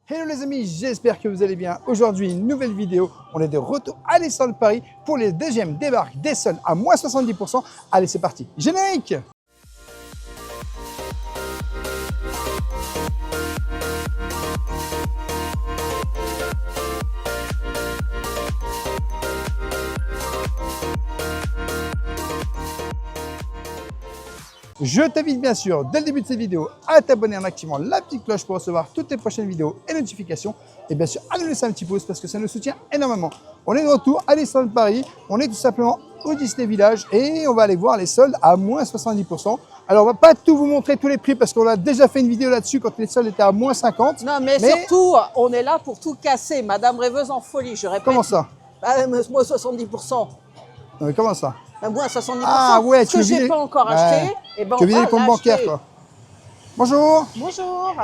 Hello les amis, j'espère que vous allez bien. Aujourd'hui, une nouvelle vidéo. On est de retour à les soldes Paris pour les deuxièmes débarques des soldes à moins 70%. Allez, c'est parti. Générique! Je t'invite bien sûr, dès le début de cette vidéo, à t'abonner en activant la petite cloche pour recevoir toutes les prochaines vidéos et notifications. Et bien sûr, à nous laisser un petit pouce parce que ça nous soutient énormément. On est de retour à les soldes Paris. On est tout simplement au Disney Village et on va aller voir les soldes à moins 70%. Alors, on va pas tout vous montrer tous les prix parce qu'on a déjà fait une vidéo là-dessus quand les soldes étaient à moins 50. Non, mais surtout, on est là pour tout casser. Madame Rêveuse en folie, je répète. Comment ça? Moins 70%. Non, mais comment ça? Moins 70%. Ah ouais, ce que je n'ai pas encore acheté. Et ben, tu veux vider les comptes bancaires, quoi. Bonjour. Bonjour.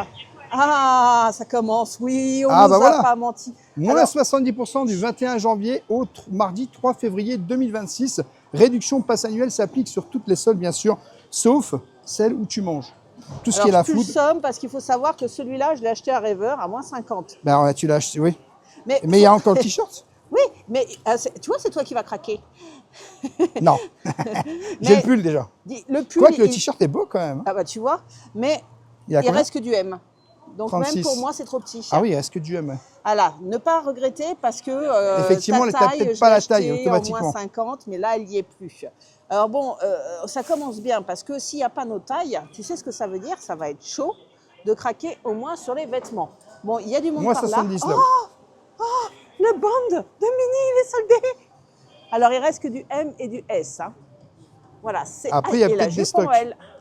Ah, ça commence. Oui, on nous a pas menti. Moins 70% du 21 janvier au mardi 3 février 2026. Réduction passe annuelle s'applique sur toutes les soldes, bien sûr, sauf celles où tu manges. Tout ce qui est la food. Plus somme, parce qu'il faut savoir que celui-là, je l'ai acheté à Rêveur à moins 50. Ben ouais, tu l'as acheté, oui. Mais il y a encore le t-shirt. Oui, mais tu vois, c'est toi qui vas craquer. Non, j'ai le pull déjà. Le pull, quoique le t-shirt est beau quand même. Ah bah tu vois, mais il reste que du M. Donc 36. Même pour moi, c'est trop petit. Ah oui, il reste que du M. Voilà, ne pas regretter parce que effectivement, elle n'a peut-être pas la taille automatiquement. En moins 50, mais là, elle n'y est plus. Alors bon, ça commence bien parce que s'il n'y a pas nos tailles, tu sais ce que ça veut dire? Ça va être chaud de craquer au moins sur les vêtements. Bon, il y a du monde par là. 70 là. Oh, le band de Mini, il est soldé. Alors, il reste que du M et du S. Hein. Voilà. Après, il y a peut-être des stocks.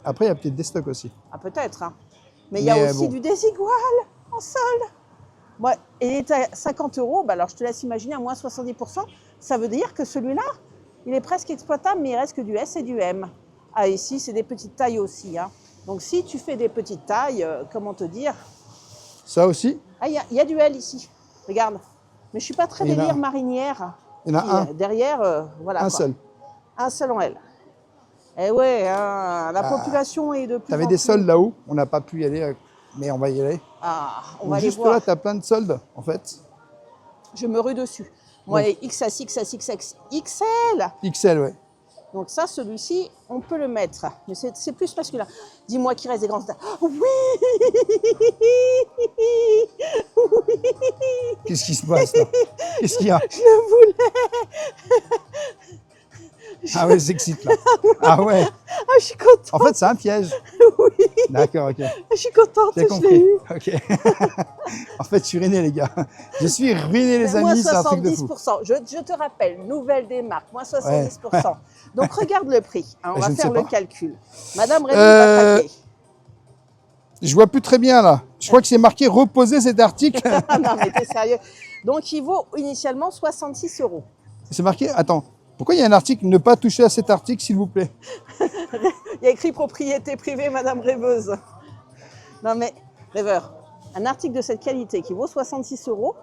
Après, il y a peut-être des stocks aussi. Ah, peut-être. Hein. Mais il y a aussi du désigual en solde. Ouais, et il est à 50 €. Bah, alors, je te laisse imaginer à moins 70%. Ça veut dire que celui-là, il est presque exploitable, mais il reste que du S et du M. Ah, ici, c'est des petites tailles aussi. Hein. Donc, si tu fais des petites tailles, comment te dire? Ça aussi? Ah, il y a du L ici. Regarde. Mais je ne suis pas très délire marinière. Il y en a un. Derrière, voilà. Un seul. Un seul en L. Eh ouais, hein, la population est de plus en plus... Tu avais des soldes là-haut, on n'a pas pu y aller, mais on va y aller. Ah, on va aller juste voir. Là, tu as plein de soldes, en fait. Je me rue dessus. Moi, les XS, XS, XS, XL. XL, ouais. Donc ça, celui-ci, on peut le mettre. Mais c'est plus parce que là, dis-moi qu'il reste des grands... Oui. Qu'est-ce qui se passe là? Qu'est-ce qu'il y a? Je le voulais. Ah ouais, s'excite là. Ah ouais. Ah, je suis contente. En fait, c'est un piège. Oui. D'accord, ok. Je suis contente, j'ai compris. Je l'ai eu. Ok. En fait, je suis ruiné, les gars. Je suis ruiné, les amis, c'est un truc de fou. Je te rappelle, nouvelle démarque, moins 70%. Ouais. Donc, regarde le prix. Hein, on va faire le calcul. Madame Rémy va craquer. Je vois plus très bien, là. Je crois que c'est marqué « Reposer cet article ». Non, mais t'es sérieux. Donc, il vaut initialement 66 €. C'est marqué... Attends. Pourquoi il y a un article « Ne pas toucher à cet article, s'il vous plaît ». Il y a écrit « Propriété privée, Madame Rêveuse ». Non mais, rêveur, un article de cette qualité qui vaut 66 €,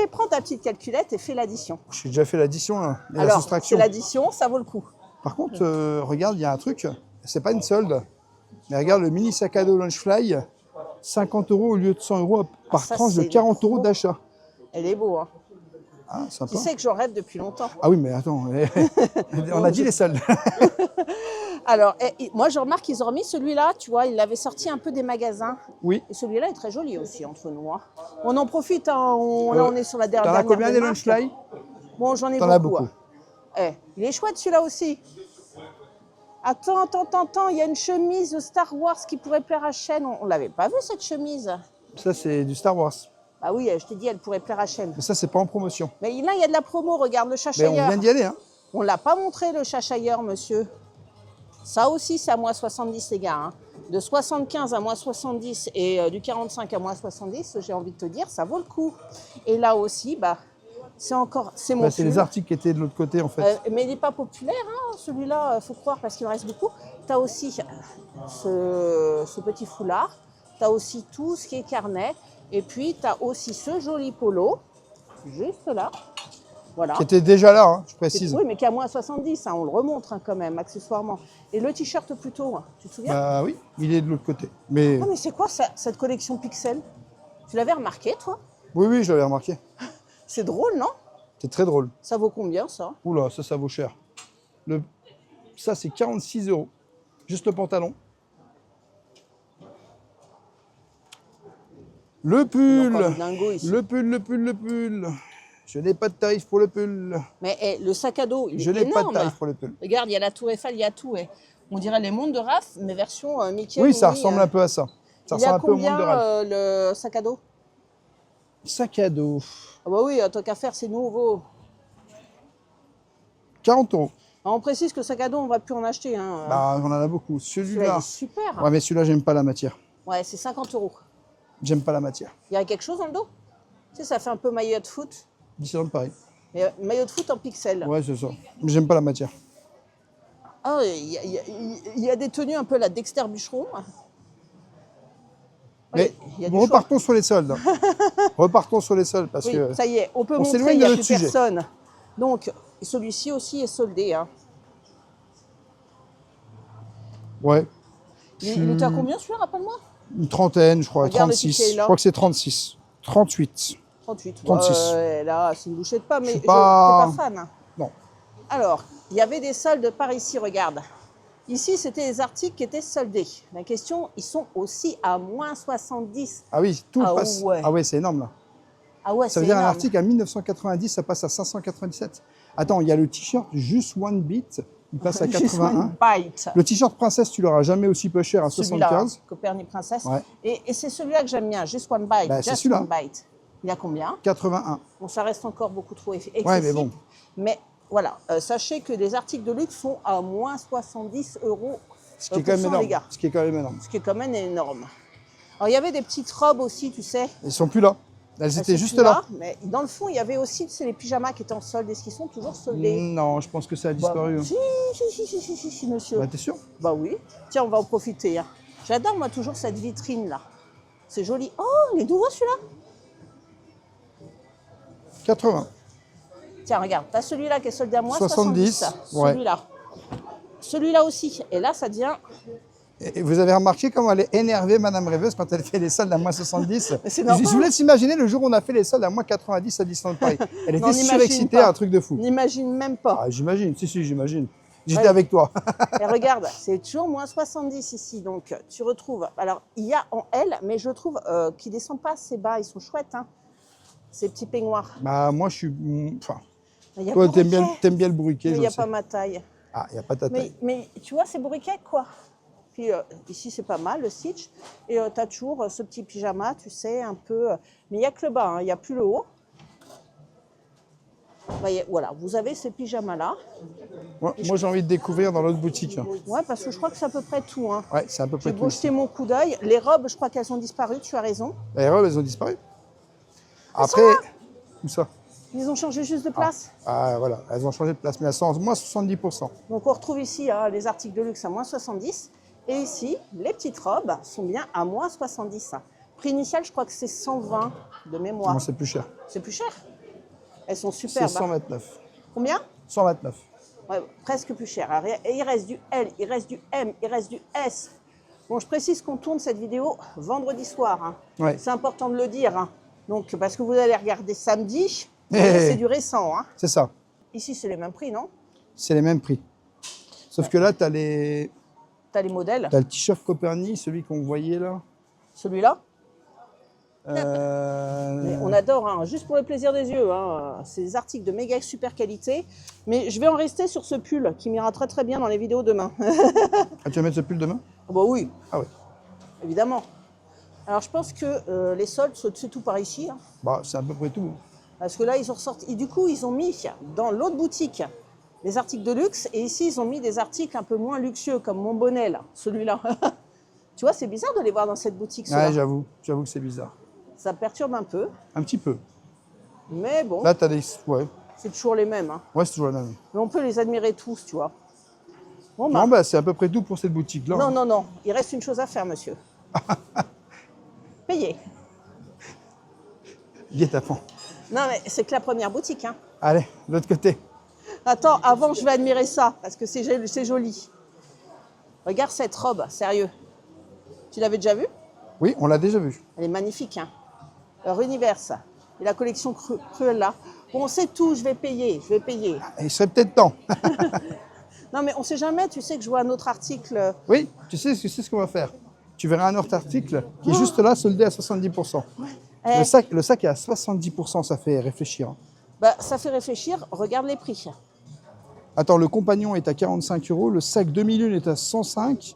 prends ta petite calculette et fais l'addition. J'ai déjà fait l'addition, là. Alors, c'est l'addition, ça vaut le coup. Par contre, regarde, il y a un truc, c'est pas une solde, mais regarde le mini sac à dos Launchfly, 50 € au lieu de 100 € par tranche de 40 € d'achat. Elle est beau, hein. Ah, sympa. Tu sais que j'en rêve depuis longtemps. Ah oui, mais attends, on a dit les soldes. Alors, moi, je remarque qu'ils ont remis celui-là, tu vois, ils l'avaient sorti un peu des magasins. Oui. Et celui-là est très joli aussi, entre nous. Hein. On en profite, hein, là, on est sur la dernière. T'en as combien des Launchfly? Bon, j'en ai beaucoup. T'en as beaucoup. Hein. Il est chouette celui-là aussi. Attends, il y a une chemise de Star Wars qui pourrait plaire à Chen. On l'avait pas vu cette chemise. Ça, c'est du Star Wars. Ah oui, je t'ai dit, elle pourrait plaire à Chen. Mais ça, c'est pas en promotion. Mais là, il y a de la promo, regarde, le chachailleur. Mais on vient d'y aller, hein. On l'a pas montré, le chachailleur, monsieur. Ça aussi, c'est à moins 70, les gars. Hein. De 75 à moins 70 et du 45 à moins 70, j'ai envie de te dire, ça vaut le coup. Et là aussi, bah, c'est mon c'est les articles qui étaient de l'autre côté, en fait. Mais il n'est pas populaire, hein, celui-là, il faut croire, parce qu'il en reste beaucoup. Tu as aussi ce petit foulard. Tu as aussi tout ce qui est carnet. Et puis, tu as aussi ce joli polo, juste là. Voilà. Qui était déjà là, hein, je précise. Oui, mais qui est à moins 70, hein, on le remontre hein, quand même, accessoirement. Et le t-shirt plutôt, hein, tu te souviens? Bah oui, il est de l'autre côté. Mais... Oh, mais c'est quoi cette collection Pixel? Tu l'avais remarqué, toi? Oui, oui, je l'avais remarqué. C'est drôle, non? C'est très drôle. Ça vaut combien, ça? Oula, ça vaut cher. Ça, c'est 46 €. Juste le pantalon. Le pull. Encore des dingos ici. Le pull. Je n'ai pas de tarif pour le pull. Mais le sac à dos, il Je est n'ai pas de énorme. tarif pour le pull. Regarde, il y a la tour Eiffel, il y a tout. On dirait les montres de Raph, mais version Mickey. Oui, ça Minnie, ressemble un peu à ça. Ça il y a ressemble un peu au monde combien de Ralph. le sac à dos? Sac à dos. Ah bah oui, tant qu'à faire, c'est nouveau. 40 €. Alors, on précise que le sac à dos, on ne va plus en acheter. Hein. Bah, on en a beaucoup. Celui-là, il Celui-là. est super. Ouais, mais celui-là, j'aime pas la matière. Ouais, c'est 50 €. J'aime pas la matière. Il y a quelque chose dans le dos? Tu sais, ça fait un peu maillot de foot. Disneyland Paris. Mais, maillot de foot en pixels. Ouais, c'est ça. Mais j'aime pas la matière. Ah, il y a des tenues un peu la Dexter Bûcheron. Mais il y a du choix. repartons sur les soldes. Repartons sur les soldes parce Oui, que ça y est, on peut on montrer, s'éloigne il n'y de a notre plus sujet. personne. Donc, celui-ci aussi est soldé. Hein. ouais, Il était à combien celui-là, rappelle-moi? une trentaine, je crois, Regarde le 36. ticket, là. Je crois que c'est 36. 38. 38. 36. Ouais, là, c'est une bouchée de pas, mais suis t'es pas- pas fan. Hein. Non. Alors, il y avait des soldes par ici, regarde. Ici, c'était les articles qui étaient soldés. La question, ils sont aussi à moins 70. Ah oui, tout Ah passe. ouais. Ah ouais, c'est énorme là. Ah ouais, Ça c'est veut dire un énorme. article à 1990, ça passe à 597. Attends, il y a le t-shirt Just One Beat, il passe à Juste 81. one bite. Le t-shirt princesse, tu l'auras jamais aussi peu cher à Celui-là, 75. Copernic Princess. Ouais. Et c'est celui-là que j'aime bien, Just One Bite. Bah, c'est Just celui-là. One Bite. Il a combien? 81. Bon, ça reste encore beaucoup trop excessif. Ouais, mais bon. Mais voilà, sachez que les articles de luxe sont à moins 70 € Ce qui est quand même les énorme. gars. Ce qui est quand même énorme. Ce qui est quand même énorme. Alors, il y avait des petites robes aussi, tu sais. Ils sont plus là. Elles étaient Elles sont juste plus là. Mais dans le fond, il y avait aussi, tu sais, les pyjamas qui étaient en solde. Est-ce qu'ils sont toujours soldés? Non, je pense que ça a disparu. Bah, si, monsieur. Bah, t'es sûr? Bah oui. Tiens, on va en profiter. Hein. J'adore, moi, toujours cette vitrine-là. C'est joli. Oh, il est nouveau, celui-là. 80. Tiens, regarde, t'as celui-là qui est soldé à moins 70, 70. ouais. Celui-là. Celui-là aussi. Et là, ça devient... Et vous avez remarqué comment elle est énervée, Madame Rêveuse, quand elle fait les soldes à moins 70? Mais c'est normal. Je vous laisse imaginer le jour où on a fait les soldes à moins 90 à Disneyland Paris. Elle Non, était n'imagine surexcitée, pas. un truc de fou. N'imagine même pas. Ah, j'imagine, si, j'imagine. J'étais Ouais. avec toi. Et regarde, c'est toujours moins 70 ici. Donc, tu retrouves... Alors, il y a en L, mais je trouve qu'ils ne descendent pas assez bas. Ils sont chouettes, hein, ces petits peignoirs. Bah, moi, je suis. Enfin, Il y a toi, bourriquet, t'aimes bien le bourriquet, mais je il n'y a le pas sais. ma taille. Ah, il n'y a pas ta taille. Mais tu vois, c'est bourriquet, quoi. Puis ici, c'est pas mal, le stitch. Et tu as toujours ce petit pyjama, tu sais, un peu... mais il n'y a que le bas, hein, il n'y a plus le haut. Voyez, voilà, vous avez ces pyjamas-là. Moi, j'ai envie de découvrir dans l'autre boutique. Ouais, parce que je crois que c'est à peu près tout. Hein. Ouais, c'est à peu près J'ai tout. beau jeter mon coup d'œil. Les robes, je crois qu'elles ont disparu, tu as raison. Les robes, elles ont disparu. Après, où ça? Ils ont changé juste de place. Ah, voilà, elles ont changé de place, mais elles sont à moins 70%. Donc on retrouve ici hein, les articles de luxe à moins 70. Et ici, les petites robes sont bien à moins 70. Prix initial, je crois que c'est 120 de mémoire. Non, c'est plus cher. C'est plus cher. Elles sont C'est superbes. 129. Combien? 129. Ouais, presque plus cher. Alors, et il reste du L, il reste du M, il reste du S. Bon, je précise qu'on tourne cette vidéo vendredi soir. Hein. Ouais. C'est important de le dire. Hein. Donc, parce que vous allez regarder samedi, Eh. c'est du récent. Hein. C'est ça. Ici, c'est les mêmes prix, non? C'est les mêmes prix. Sauf que là, tu as, T'as les modèles. le t-shirt Copernic, celui qu'on voyait là. Celui-là. Mais on adore, hein, juste pour le plaisir des yeux. Hein. C'est des articles de méga super qualité. Mais je vais en rester sur ce pull qui m'ira très très bien dans les vidéos demain. Ah, tu vas mettre ce pull demain? Bah oui, Ah oui. évidemment. Alors je pense que les soldes, c'est tout par ici. Hein. Bah, c'est à peu près tout. Parce que là, ils ont ressorti. Et du coup, ils ont mis dans l'autre boutique des articles de luxe. Et ici, ils ont mis des articles un peu moins luxueux, comme mon bonnet, là, celui-là. Tu vois, c'est bizarre de les voir dans cette boutique. ceux-là. Ouais, j'avoue que c'est bizarre. Ça perturbe un peu. Un petit peu. Mais bon, Là, tu as des. Ouais, c'est toujours les mêmes. Hein. ouais c'est toujours la même. Mais on peut les admirer tous, tu vois. Bon, bah, Non, bah, c'est à peu près tout pour cette boutique-là. non, non, non. Il reste une chose à faire, monsieur. Payer. Guet-apens. Non, mais c'est que la première boutique. Hein. Allez, de l'autre côté. Attends, avant, je vais admirer ça, parce que c'est joli. Regarde cette robe, sérieux. Tu l'avais déjà vue? Oui, on l'a déjà vu. Elle est magnifique. Hein. Universe. Et la collection Cruella. Bon, c'est tout, je vais payer. Il serait peut-être temps. Non, mais on sait jamais, tu sais que je vois un autre article. Oui, tu sais ce qu'on va faire. Tu verras un autre article qui est juste là, soldé à 70%. Eh, Le sac est à 70%, ça fait réfléchir. Hein. bah, ça fait réfléchir, regarde les prix. Attends, le compagnon est à 45 €, le sac demi-lune est à 105,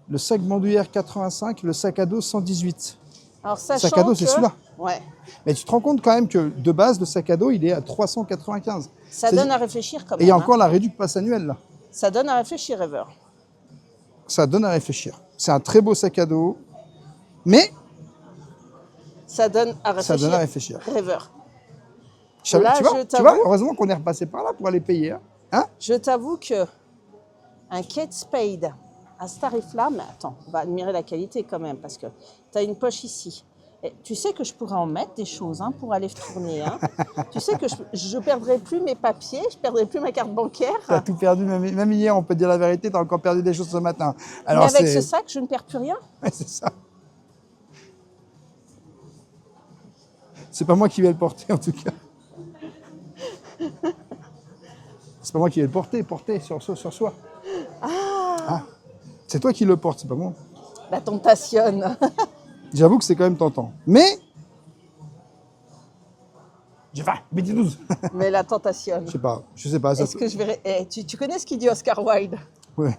le sac bandoulière 85, le sac à dos 118. Alors, Le sachant sac à dos, c'est que- celui-là. Ouais. Mais tu te rends compte quand même que de base, le sac à dos, il est à 395. Ça donne à réfléchir quand même. Et il y a hein. encore la réduction passe annuelle là. Ça donne à réfléchir, Ever. Ça donne à réfléchir. C'est un très beau sac à dos, mais Ça donne à réfléchir. ça donne à réfléchir. Rêveur. Je savais- Là, tu je vois, t'avoue- heureusement qu'on est repassé par là pour aller payer. Hein. Je t'avoue que un Kate Spade à Starifla, mais attends, on va admirer la qualité quand même, parce que tu as une poche ici. Et tu sais que je pourrais en mettre des choses hein, pour aller tourner. Hein. Tu sais que je ne perdrai plus mes papiers, je ne perdrai plus ma carte bancaire. Tu as tout perdu, même hier, on peut dire la vérité, tu as encore perdu des choses ce matin. Alors, mais avec c'est- ce sac, je ne perds plus rien. Ouais, c'est ça. C'est pas moi qui vais le porter en tout cas. C'est pas moi qui vais le porter sur soi. Ah. C'est toi qui le portes, c'est pas moi. La tentation. J'avoue que c'est quand même tentant. Mais. J'ai faim, midi 12. Mais la tentation. Je sais pas. Ça Est-ce que je verrai. Tu connais ce qu'il dit Oscar Wilde? Ouais.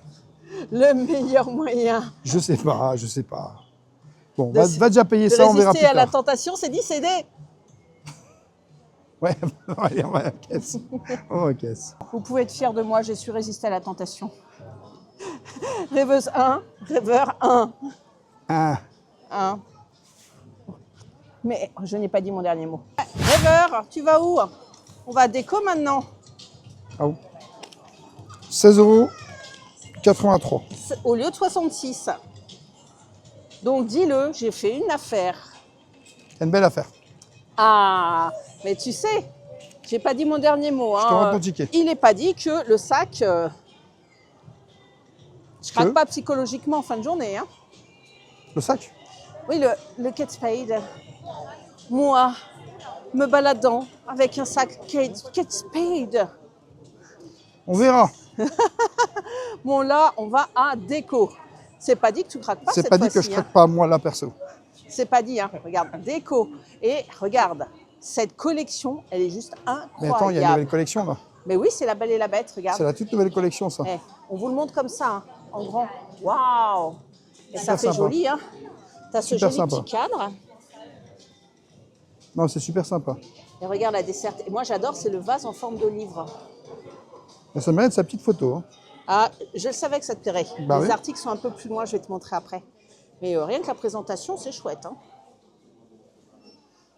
Le meilleur moyen Je sais pas. Bon, De- va déjà payer de ça, on verra plus résister à la tard. tentation, c'est d'y céder. Ouais, allez, on va à la caisse. On va à la caisse. Vous pouvez être fiers de moi, j'ai su résister à la tentation. Rêveuse 1, rêveur 1. Ah, 1. Mais je n'ai pas dit mon dernier mot. Rêveur, tu vas où? On va à déco maintenant. ah, 16,83 €. Au lieu de 66. Donc dis-le, j'ai fait une affaire. C'est une belle affaire. Ah, mais tu sais, j'ai pas dit mon dernier mot. te rends ton ticket. Il n'est pas dit que le sac, je craque Que pas psychologiquement en fin de journée. Hein. Le sac. Oui, le Kate Spade. Moi, me baladant avec un sac Kate Spade. On verra. Bon, là, on va à déco. C'est pas dit que tu craques pas C'est cette pas dit que fois-ci, je hein. craque pas moi là perso. C'est pas dit, hein. Regarde, déco. Et regarde, cette collection, elle est juste incroyable. Mais attends, il y a une nouvelle collection là. Mais oui, c'est La Belle et la Bête, regarde. C'est la toute nouvelle collection ça. Eh, on vous le montre comme ça, hein, en grand. Waouh! Et ça Super fait sympa. joli, hein? T'as ce Super joli sympa. petit cadre. Non, c'est super sympa. Et regarde la desserte. Et moi, j'adore, c'est le vase en forme de livre. Mais ça mérite sa petite photo. Hein. Ah, je le savais que ça te plairait. Bah Les oui. articles sont un peu plus loin, je vais te montrer après. Mais rien que la présentation, c'est chouette. Hein.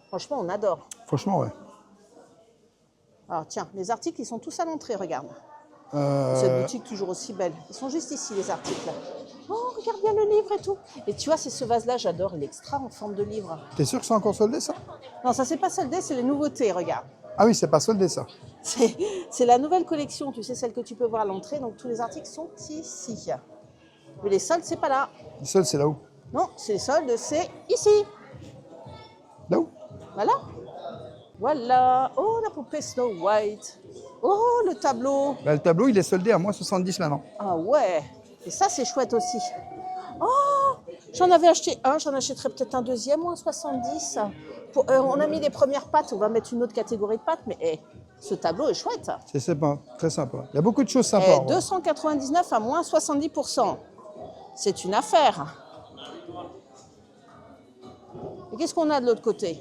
Franchement, on adore. Franchement, ouais. Alors tiens, les articles, ils sont tous à l'entrée, regarde. Cette boutique toujours aussi belle. Ils sont juste ici, les articles. Oh, regarde bien le livre et tout. Et tu vois, c'est ce vase-là, j'adore. Il est extra en forme de livre. T'es sûr que c'est encore soldé ça? Non, ça, c'est pas soldé, c'est les nouveautés, regarde. Ah oui, c'est pas soldé ça. C'est la nouvelle collection, tu sais, celle que tu peux voir à l'entrée. Donc tous les articles sont ici. Mais les soldes, c'est pas là. Le seul, c'est là-haut. Non, c'est les soldes, c'est ici. Là-haut. Voilà. Voilà. Oh, la poupée Snow White. Oh, le tableau. Bah, le tableau, il est soldé à moins 70 maintenant. Ah ouais. Et ça, c'est chouette aussi. Oh, j'en avais acheté un, j'en achèterai peut-être un deuxième ou un 70. On a mis les premières pattes, on va mettre une autre catégorie de pattes, mais ce tableau est chouette. C'est sympa, très sympa. Il y a beaucoup de choses sympas. Et en vrai. 299 à moins 70%. C'est une affaire. Et qu'est-ce qu'on a de l'autre côté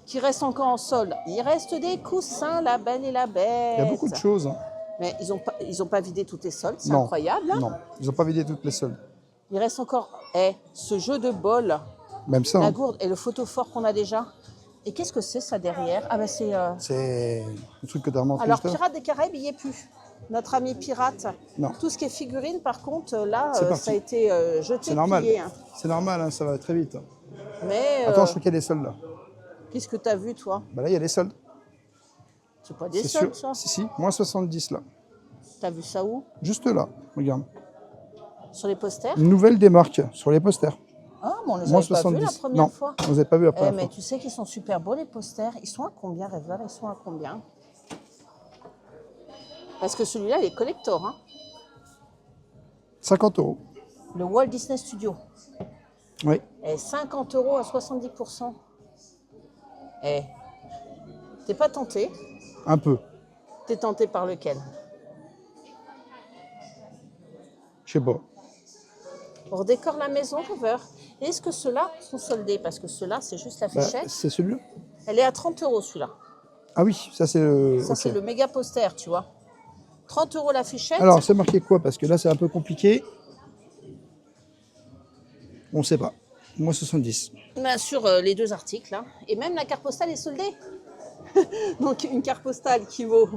qui reste encore en solde? Il reste des coussins, La Belle et la Bête. Il y a beaucoup de choses. Hein. Mais ils ont pas vidé toutes les soldes, c'est Non. incroyable. Hein. Non, ils n'ont pas vidé toutes les soldes. Il reste encore ce jeu de bol, Même ça. la Hein. gourde et le photophore qu'on a déjà. Et qu'est-ce que c'est ça derrière? Ah ben c'est... C'est le truc que tu as remonté. Alors juste avant. Pirate des Caraïbes, il n'y est plus. Notre ami pirate. Non. Tout ce qui est figurine, par contre, là, C'est parti. ça a été jeté. C'est normal. plié, hein. C'est normal, hein, ça va très vite. Mais Attends, je crois qu'il y a des soldes là. qu'est-ce que tu as vu, toi? Bah là, il y a des soldes. C'est pas des C'est soldes, sûr. ça? Si, si, moins 70 là. T'as vu ça où? Juste là, regarde. Sur les posters? Une nouvelle démarque sur les posters. Ah, mais on les Moins avait pas vus la 70. première Non, fois. on les a pas vus la Eh, première mais fois. tu sais qu'ils sont super beaux, les posters. Ils sont à combien, Rêveur? Ils sont à combien? Parce que celui-là, il est collector. Hein. 50 €. Le Walt Disney Studio. Oui. Et 50 € à 70%. Eh, t'es pas tenté? Un peu. T'es tenté par lequel? Je sais pas. On redécore la maison, Rêveur. Est-ce que ceux-là sont soldés? Parce que ceux-là, c'est juste la Bah, fichette. c'est celui-là. Elle est à 30 € celui-là. Ah oui, ça c'est le. Ça, ok. c'est le méga poster, tu vois. 30 € la fichette. Alors, c'est marqué quoi? Parce que là, c'est un peu compliqué. On ne sait pas. Moins 70. Ben, sur les deux articles. Hein. Et même la carte postale est soldée. Donc, une carte postale qui vaut,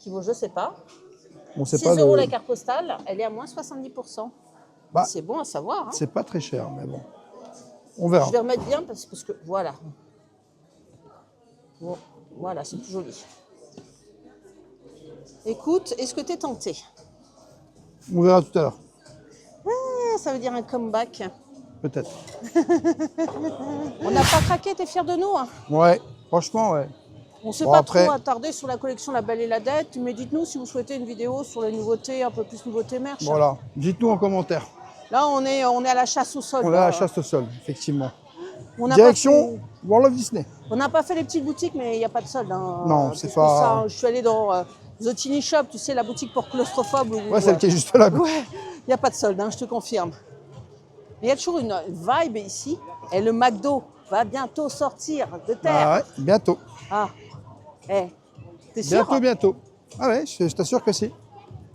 je sais pas, On sait 6 pas. € la carte postale, elle est à moins 70%. Bah, c'est bon à savoir. Hein. c'est pas très cher, mais bon. On verra. Je vais remettre bien parce que voilà. Bon, voilà, c'est plus joli. Écoute, est-ce que tu es tenté? On verra tout à l'heure. Ah, ça veut dire un comeback. Peut-être. On n'a pas craqué, t'es fier de nous hein? Ouais, franchement, ouais. On ne s'est Bon, pas après- trop attardé sur la collection La Belle et la Dette, mais dites-nous si vous souhaitez une vidéo sur les nouveautés, un peu plus nouveautés merch. Voilà. Dites-nous en commentaire. Là, on est à la chasse au sol. On est à la chasse au sol, effectivement. On n'a Direction World of Disney. on n'a pas fait les petites boutiques, mais il n'y a pas de solde. Hein. Non, Parce c'est que pas- ça, je suis allée dans The Tiny Shop, tu sais, la boutique pour claustrophobes. Ouais, celle qui est juste là. Ouais, il n'y a pas de solde, hein, je te confirme. Mais il y a toujours une vibe ici. Et le McDo va bientôt sortir de terre. Ah ouais, bientôt. Ah, t'es sûr? Bientôt. Ah ouais, je t'assure que si.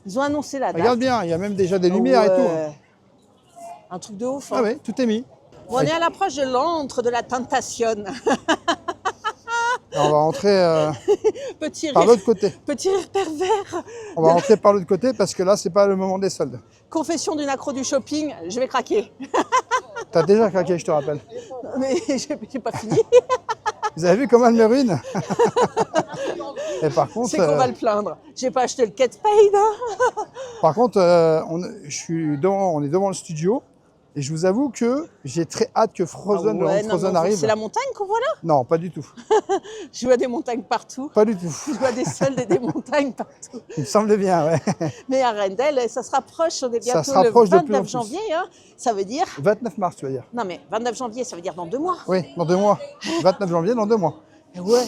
Ils ont annoncé la date. Regarde bien, il y a même déjà des lumières et tout. Ouais. Un truc de ouf. Hein. Ah ouais, tout est mis. Bon, on est à l'approche de l'antre de la tentation. Alors, on va rentrer Petit par rire, l'autre côté. petit rire pervers. On va rentrer par l'autre côté parce que là, c'est pas le moment des soldes. Confession d'une accro du shopping, je vais craquer. T'as déjà craqué, je te rappelle. Mais j'ai pas fini. Vous avez vu comment elle me ruine? Et par contre, C'est qu'on va le plaindre. J'ai pas acheté le Kate Spade. Hein. par contre, on est devant le studio et je vous avoue que j'ai très hâte que Frozen, Ah ouais, le Frozen mais arrive. c'est la montagne qu'on voit là. Non, pas du tout. Je vois des montagnes partout. Pas du tout. Je vois des soldes et des montagnes partout. Il me semble bien, ouais. Mais à Arendelle, ça se rapproche. On est Ça bientôt se rapproche le de plus en 29 plus. janvier. Hein. Ça veut dire... 29 mars, tu vas dire. Non mais 29 janvier, ça veut dire dans 2 mois. Oui, dans 2 mois. 29 janvier, dans 2 mois. Ouais.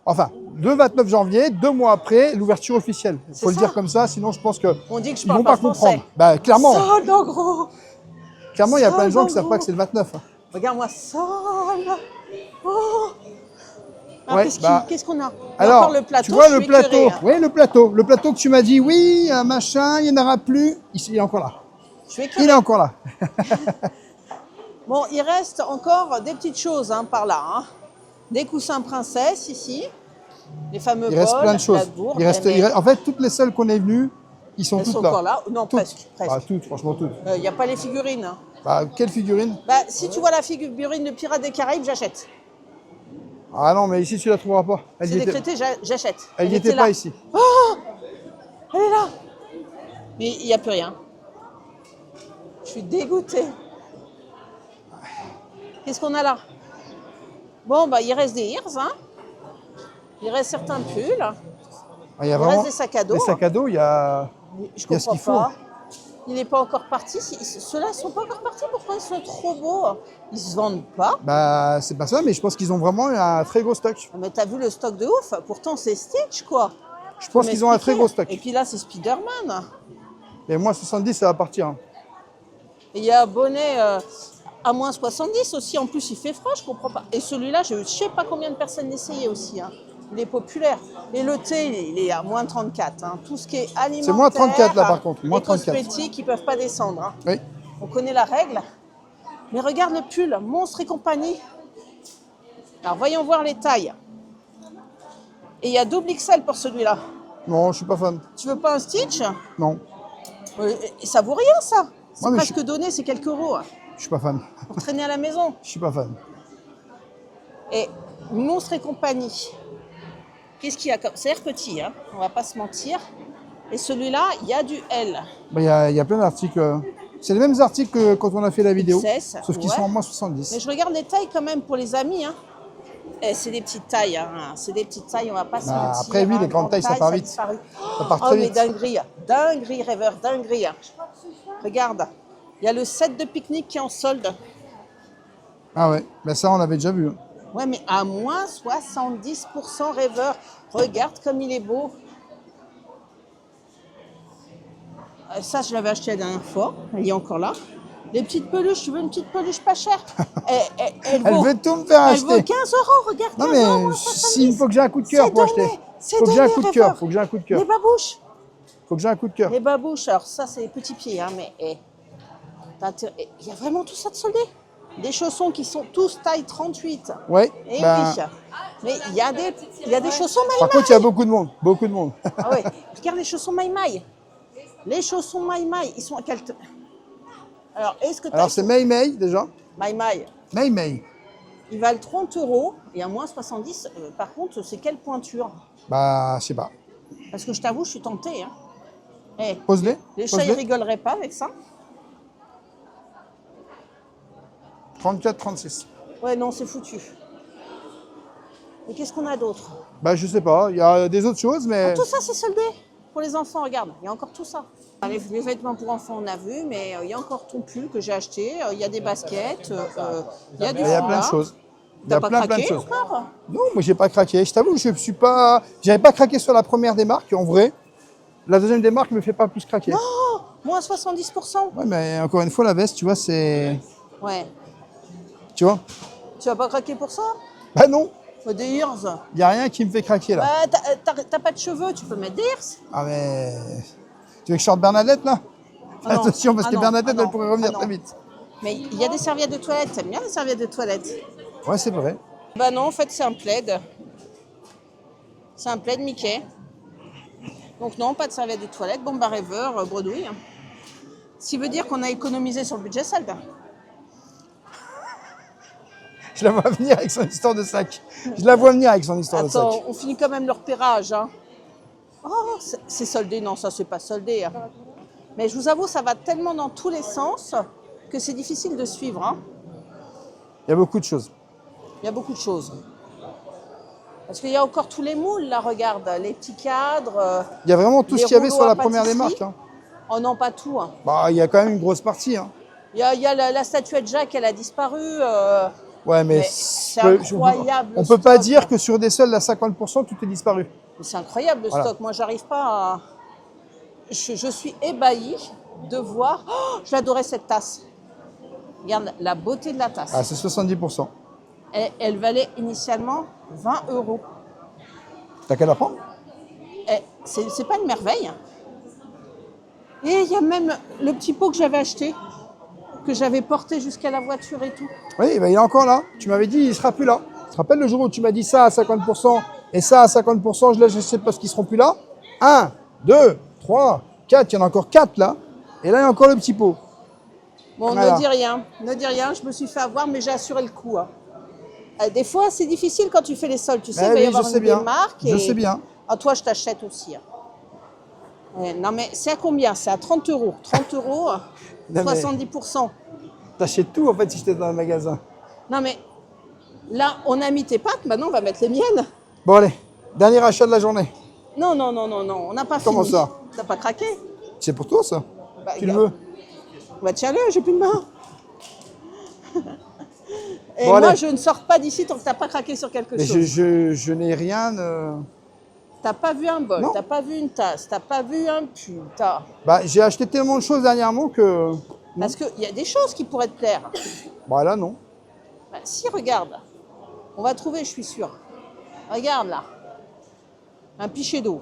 Enfin, le 29 janvier, 2 mois après, l'ouverture officielle. Il C'est faut le ça. dire comme ça, sinon je pense qu'ils On dit que je ne vont parle pas pas comprendre. français. Bah, clairement, Solde en gros. clairement, il y a plein de gens qui ne Solde, savent en pas gros. que c'est le 29. hein. Regarde-moi solde. Oh. Alors, Ouais, qu'est-ce qu'on a? Alors, Encore le plateau, tu vois je le suis plateau, écœurée, hein. oui, le plateau que tu m'as dit, oui, un machin, il n'y en aura plus. Il est encore là. Je suis Il écœurée. est encore là. Bon, il reste encore des petites choses hein, par là. Hein. Des coussins princesse ici. Les fameux Il reste bols, plein de choses. la gourde. En fait, toutes les celles qu'on est venues, ils sont elles toutes sont là. encore là. Non, Toutes. presque. Bah, toutes, franchement, toutes. Il n'y a pas les figurines. Hein. Bah, quelle figurine? Bah, si tu vois la figurine de Pirates des Caraïbes, j'achète. Ah non, mais ici, tu la trouveras pas. Elle C'est y était, décrété, j'achète. elle y était là. pas ici. Elle est là. Mais il n'y a plus rien. Je suis dégoûtée. Qu'est-ce qu'on a là? Bon, bah, il reste des ears, hein. Il reste certains pulls. Ah, il y a Il vraiment reste des sacs à dos. des sacs à dos, il y a... Je il y a ce comprends qu'il faut. pas. Il n'est pas encore parti. Ceux-là ne sont pas encore partis. Pourquoi ils sont trop beaux? Ils se vendent pas. Bah, c'est pas ça, mais je pense qu'ils ont vraiment un très gros stock. Mais t'as vu le stock de ouf? Pourtant, c'est Stitch, quoi. Je pense qu'ils ont un très gros stock. Et puis là, c'est Spider-Man. Et moi, 70, ça va partir. hein. Et il y a un bonnet à moins 70 aussi. En plus, il fait froid, je comprends pas. Et celui-là, je ne sais pas combien de personnes l'essayaient aussi. Hein. Il est populaire. Et le thé, il est à moins 34. Hein. Tout ce qui est alimentaire. C'est moins 34 là, par contre. Moins les 34. cosmétiques, ils ne peuvent pas descendre. Hein. Oui. On connaît la règle. Mais regarde le pull, Monstre et compagnie. Alors, voyons voir les tailles. Et il y a double XL pour celui-là. Non, je suis pas fan. Tu veux pas un Stitch? Non, Et ça vaut rien, ça. C'est Ouais, mais presque donné, c'est quelques euros. Hein, je suis pas fan. pour traîner à la maison. Je suis pas fan. Et Monstre et compagnie. Qu'est-ce qu'il y a comme... C'est l'air petit, hein, on va pas se mentir. Et celui-là, il y a du L. Bah, il y a plein d'articles. C'est les mêmes articles que quand on a fait la vidéo, XS, sauf qu'ils ouais. sont en moins 70. Mais je regarde les tailles quand même pour les amis. Hein. Eh, c'est des petites tailles, hein. C'est des petites tailles, on va pas se mentir. Après, oui, les grandes tailles, ça part vite. Ça part très mais vite. dinguerie, rêveur, dinguerie. Regarde, il y a le set de pique-nique qui est en solde. Ah ouais, ben ça, on l'avait déjà vu. Ouais, mais à moins 70% rêveur. Regarde comme il est beau. Ça, je l'avais acheté la dernière fois. Elle est encore là. Les petites peluches, tu veux une petite peluche pas chère? Elle veut tout me faire elle acheter. vaut 15 €, regarde. Non 15 mais €, s'il faut que j'ai un coup de cœur pour acheter. Faut que j'ai un coup de cœur, faut que j'ai un coup de cœur. Les babouches. Faut que j'ai un coup de cœur. Les babouches, alors ça, c'est les petits pieds, hein, mais il y a vraiment tout ça de soldé. Des chaussons qui sont tous taille 38. Ouais. Et Ben, oui. Mais il y a des chaussons par maï-maï. contre, il y a beaucoup de monde. Beaucoup de monde. Ah ouais, regarde les chaussons maï-maï. Les chaussons maï-maï, ils sont à quel... Alors, est-ce que tu Alors, c'est May May déjà. maï-maï, May May. ils valent 30 € et à moins 70. Par contre, c'est quelle pointure? Bah, je sais pas. Parce que je t'avoue, je suis tentée. Hein. Eh, Pose-les. les chats, ils rigoleraient pas avec ça. 34, 36. Ouais, non, c'est foutu. Et qu'est-ce qu'on a d'autre? Bah, je sais pas. Il y a des autres choses, mais. Tout ça, c'est soldé. Pour les enfants, regarde, il y a encore tout ça. Les vêtements pour enfants, on a vu, mais il y a encore ton pull que j'ai acheté. Il y a des baskets, il y a du Il y a plein de foulard. choses. Il y T'as a pas plein de craqué choses. encore? Non, moi, j'ai pas craqué. Je t'avoue, je suis pas. J'avais pas craqué sur la première des marques, en vrai. La deuxième des marques me fait pas plus craquer. Non, moins 70%. Ouais, mais encore une fois, la veste, tu vois, c'est. Ouais. Tu vois? Tu vas pas craquer pour ça? Bah non. Faut des ears. Il y a rien qui me fait craquer là. T'as pas de cheveux, tu peux mettre des ears. Ah mais. Tu veux que je sorte Bernadette là? Ah non. Attention, parce Ah que non. Bernadette, Ah non. elle pourrait revenir Ah non. très vite. Mais il y a des serviettes de toilette. T'aimes bien les serviettes de toilette? Ouais, c'est vrai. Bah non, en fait, c'est un plaid. C'est un plaid Mickey. Donc non, pas de serviette de toilette. Bon, bah rêveur, bredouille. Ce qui veut dire qu'on a économisé sur le budget solde. Je la vois venir avec son histoire de sac. Je la vois venir avec son histoire de Attends, sac. on finit quand même le repérage. Hein. Oh, c'est soldé. Non, ça, c'est pas soldé. Hein. Mais je vous avoue, ça va tellement dans tous les sens que c'est difficile de suivre. Hein. Il y a beaucoup de choses. Il y a beaucoup de choses. Parce qu'il y a encore tous les moules, là, regarde. Les petits cadres. Il y a vraiment tout les ce qu'il y avait rouleaux sur la à première des pâtisserie. marques. Hein. Oh non, pas tout. Hein. Bah, il y a quand même une grosse partie. Hein. Il y a la statuette Jacques, elle a disparu. Ouais, mais c'est incroyable. On peut pas dire que sur des soldes à 50%, tout est disparu. C'est incroyable le Voilà. stock. Moi, j'arrive pas à... Je suis ébahie de voir... Oh, je l'adorais cette tasse. Regarde la beauté de la tasse. Ah, c'est 70%. Elle valait initialement 20 €. T'as qu'à la prendre? C'est pas une merveille. Et il y a même le petit pot que j'avais acheté, que j'avais porté jusqu'à la voiture et tout. Oui, bah, il est encore là. Tu m'avais dit, il sera plus là. Tu te rappelles le jour où tu m'as dit ça à 50% et ça à 50%, je sais parce qu'ils seront plus là? 1, 2, 3, 4, il y en a encore 4 là. Et là, il y a encore le petit pot. Bon, Voilà. ne dis rien, je me suis fait avoir, mais j'ai assuré le coup. Hein. Des fois, c'est difficile quand tu fais les soldes, tu sais, il va y avoir une démarque. Je sais bien. Ah, toi, je t'achète aussi. Hein. Ouais, non, mais c'est à combien? C'est à 30 €. 30 €, Non, mais 70%. t'achètes tout en fait si j'étais dans un magasin. Non, mais là, on a mis tes pattes, maintenant, on va mettre les miennes. Bon, allez, dernier achat de la journée. Non, on n'a pas fini. Comment ça? T'as pas craqué? C'est pour toi ça? Bah, Tu le veux? Bah, tiens-le, j'ai plus de main. Et Bon, moi, allez. je ne sors pas d'ici tant que t'as pas craqué sur quelque Mais chose. je n'ai rien. T'as pas vu un bol, Non. t'as pas vu une tasse, t'as pas vu un pull, Bah, j'ai acheté tellement de choses dernièrement que. Parce qu'il y a des choses qui pourraient te plaire. Bah là, non. Bah, si, regarde. On va trouver, je suis sûre. Regarde là. Un pichet d'eau.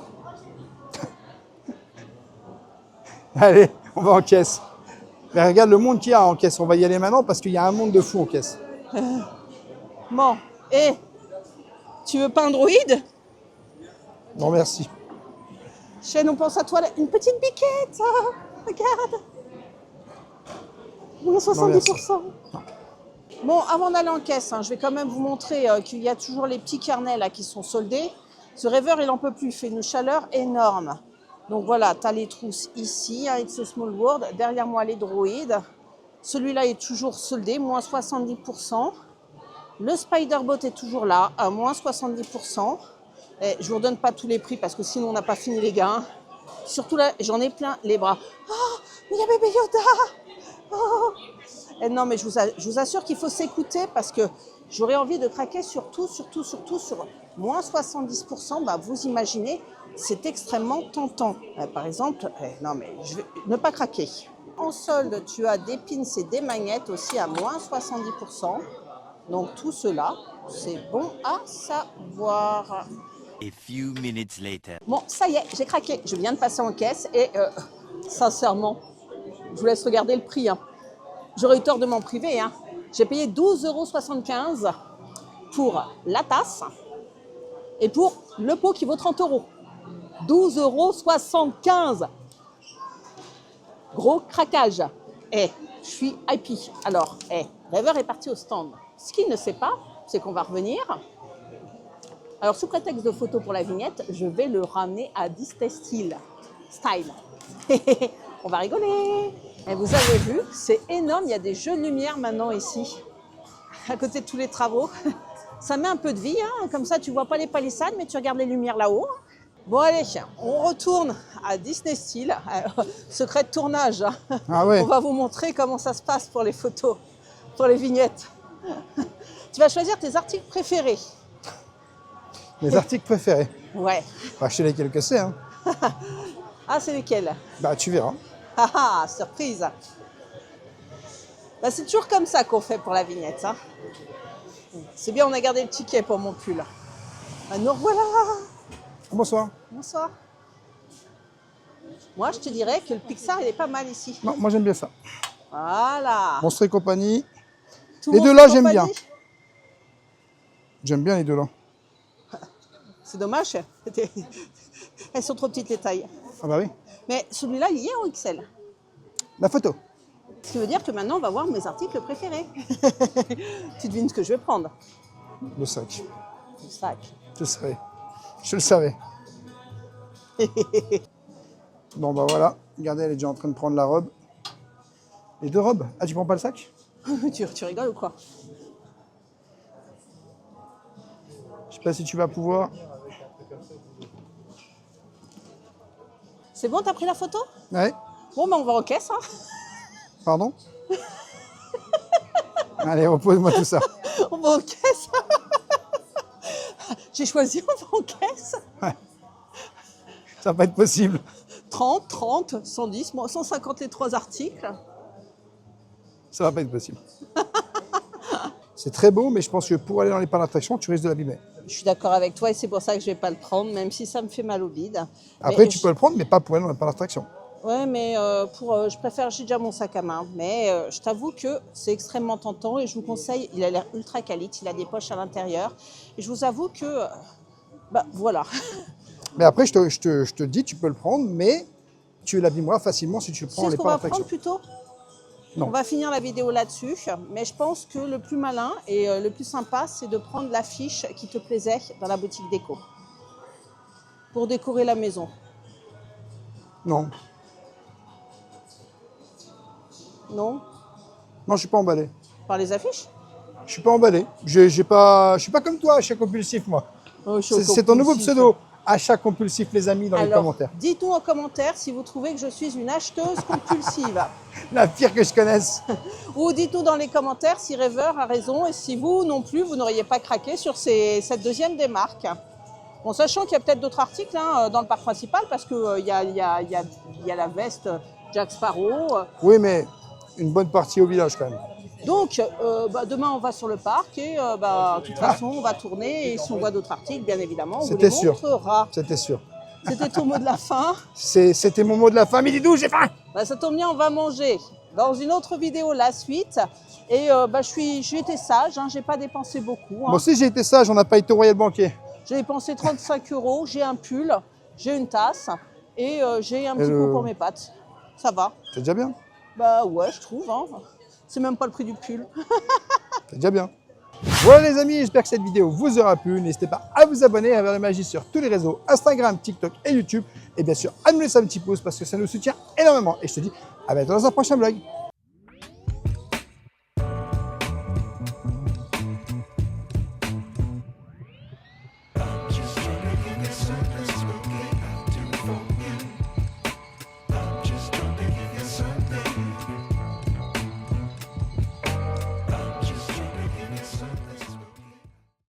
Allez, on va en caisse. Mais regarde le monde qu'il y a en caisse. On va y aller maintenant parce qu'il y a un monde de fou en caisse. Bon, et tu veux pas Android? Non, merci. Chaîne, on pense à toi, là. Une petite biquette. Ah, regarde. Moins 70%. Bon, avant d'aller en caisse, hein, je vais quand même vous montrer qu'il y a toujours les petits carnets là qui sont soldés. Ce rêveur, il en peut plus. Il fait une chaleur énorme. Donc voilà, tu as les trousses ici, hein, It's a Small World. Derrière moi, les droïdes. Celui-là est toujours soldé, moins 70%. Le Spider-Bot est toujours là, à moins 70%. Et je ne vous redonne pas tous les prix parce que sinon on n'a pas fini les gars. Surtout là, j'en ai plein les bras. Oh, mais il y a bébé Yoda. Oh. Et non, mais je vous assure qu'il faut s'écouter parce que j'aurais envie de craquer surtout sur moins 70%. Bah, vous imaginez, c'est extrêmement tentant. Par exemple, non mais je vais ne pas craquer. En solde, tu as des pins et des magnettes aussi à moins 70%. Donc tout cela, c'est bon à savoir. A few minutes later. Bon, ça y est, j'ai craqué. Je viens de passer en caisse et sincèrement, je vous laisse regarder le prix. Hein. J'aurais eu tort de m'en priver. Hein. J'ai payé 12,75 € pour la tasse et pour le pot qui vaut 30 €. 12,75 €. Gros craquage. Je suis happy. Alors, Rêveur est parti au stand. Ce qu'il ne sait pas, c'est qu'on va revenir. Alors, sous prétexte de photo pour la vignette, je vais le ramener à Disney Style. On va rigoler. Et vous avez vu, c'est énorme. Il y a des jeux de lumière maintenant ici, à côté de tous les travaux. Ça met un peu de vie, hein. Comme ça, tu vois pas les palissades, mais tu regardes les lumières là-haut. Bon, allez, on retourne à Disney Style. Secret de tournage. Ah ouais. On va vous montrer comment ça se passe pour les photos, pour les vignettes. Tu vas choisir tes articles préférés. Mes articles préférés. Ouais. Bah, je sais lesquels que c'est. Hein. Ah, c'est lesquels? Bah, tu verras. Ah, surprise. Bah, c'est toujours comme ça qu'on fait pour la vignette. Hein. C'est bien, on a gardé le ticket pour mon pull. Bah, nous revoilà. Bonsoir. Bonsoir. Moi, je te dirais que le Pixar, il est pas mal ici. Non, moi j'aime bien ça. Voilà. Monstres et compagnie. Tout Les le deux monde là, fait j'aime compagnie. bien. J'aime bien les deux là. C'est dommage. Elles sont trop petites les tailles. Ah bah oui. Mais celui-là, il y est en XL. La photo. Ce qui veut dire que maintenant, on va voir mes articles préférés. Tu devines ce que je vais prendre. Le sac. Le sac. Je le savais. Je le savais. Bon bah voilà. Regardez, elle est déjà en train de prendre la robe. Les deux robes. Ah, tu prends pas le sac? tu rigoles ou quoi? Je sais pas si tu vas pouvoir. C'est bon, t'as pris la photo? Ouais. Bon, ben on va en caisse. Hein. Pardon? Allez, repose-moi tout ça. On va en caisse. J'ai choisi, on va en caisse. Ouais. Ça va pas être possible. 30, 110, 150 les 3 articles. Ça va pas être possible. C'est très beau, mais je pense que pour aller dans les parcs d'attraction, tu risques de l'abîmer. Je suis d'accord avec toi et c'est pour ça que je ne vais pas le prendre, même si ça me fait mal au bide. Après, tu peux le prendre, mais pas pour aller dans les parcs d'attraction. Ouais, mais je préfère, j'ai déjà mon sac à main. Mais je t'avoue que c'est extrêmement tentant et je vous conseille, il a l'air ultra qualité, il a des poches à l'intérieur. Et je vous avoue que, bah voilà. Mais après, je te dis, tu peux le prendre, mais tu l'abîmeras facilement si tu le prends dans C'est les ce qu'on parcs va prendre d'attraction. plutôt? Non. On va finir la vidéo là-dessus, mais je pense que le plus malin et le plus sympa, c'est de prendre l'affiche qui te plaisait dans la boutique déco pour décorer la maison. Non. Non? Non, je suis pas emballé. Par les affiches? Je suis pas emballé. Je suis pas comme toi, achat compulsif, moi. Oh, je suis C'est ton nouveau compulsif. pseudo. Achat compulsif, les amis, dans les Alors, commentaires. dites-nous en commentaire si vous trouvez que je suis une acheteuse compulsive. La pire que je connaisse. Ou dites-nous dans les commentaires si Rêveur a raison et si vous non plus, vous n'auriez pas craqué sur cette deuxième des marques. Bon, sachant qu'il y a peut-être d'autres articles hein, dans le parc principal parce qu'il y a la veste Jack Sparrow. Oui, mais une bonne partie au village quand même. Donc, demain, on va sur le parc et de toute façon, on va tourner. Et si on voit d'autres articles, bien évidemment, on vous les montrera. C'était sûr. C'était ton mot de la fin. C'était mon mot de la fin. Midi 12, j'ai faim. Bah, ça tombe bien, on va manger. Dans une autre vidéo, la suite. Et j'ai été sage, hein, j'ai pas dépensé beaucoup. Hein. Moi aussi, j'ai été sage, on n'a pas été au Royal Banquier. J'ai dépensé 35 €, j'ai un pull, j'ai une tasse et j'ai un petit pot pour mes pâtes. Ça va. C'est déjà bien. Bah ouais, je trouve. Hein. C'est même pas le prix du pull. C'est déjà bien. Voilà les amis, j'espère que cette vidéo vous aura plu. N'hésitez pas à vous abonner à Rêveur et Magie sur tous les réseaux, Instagram, TikTok et YouTube. Et bien sûr, à nous laisser un petit pouce parce que ça nous soutient énormément. Et je te dis à bientôt dans un prochain vlog.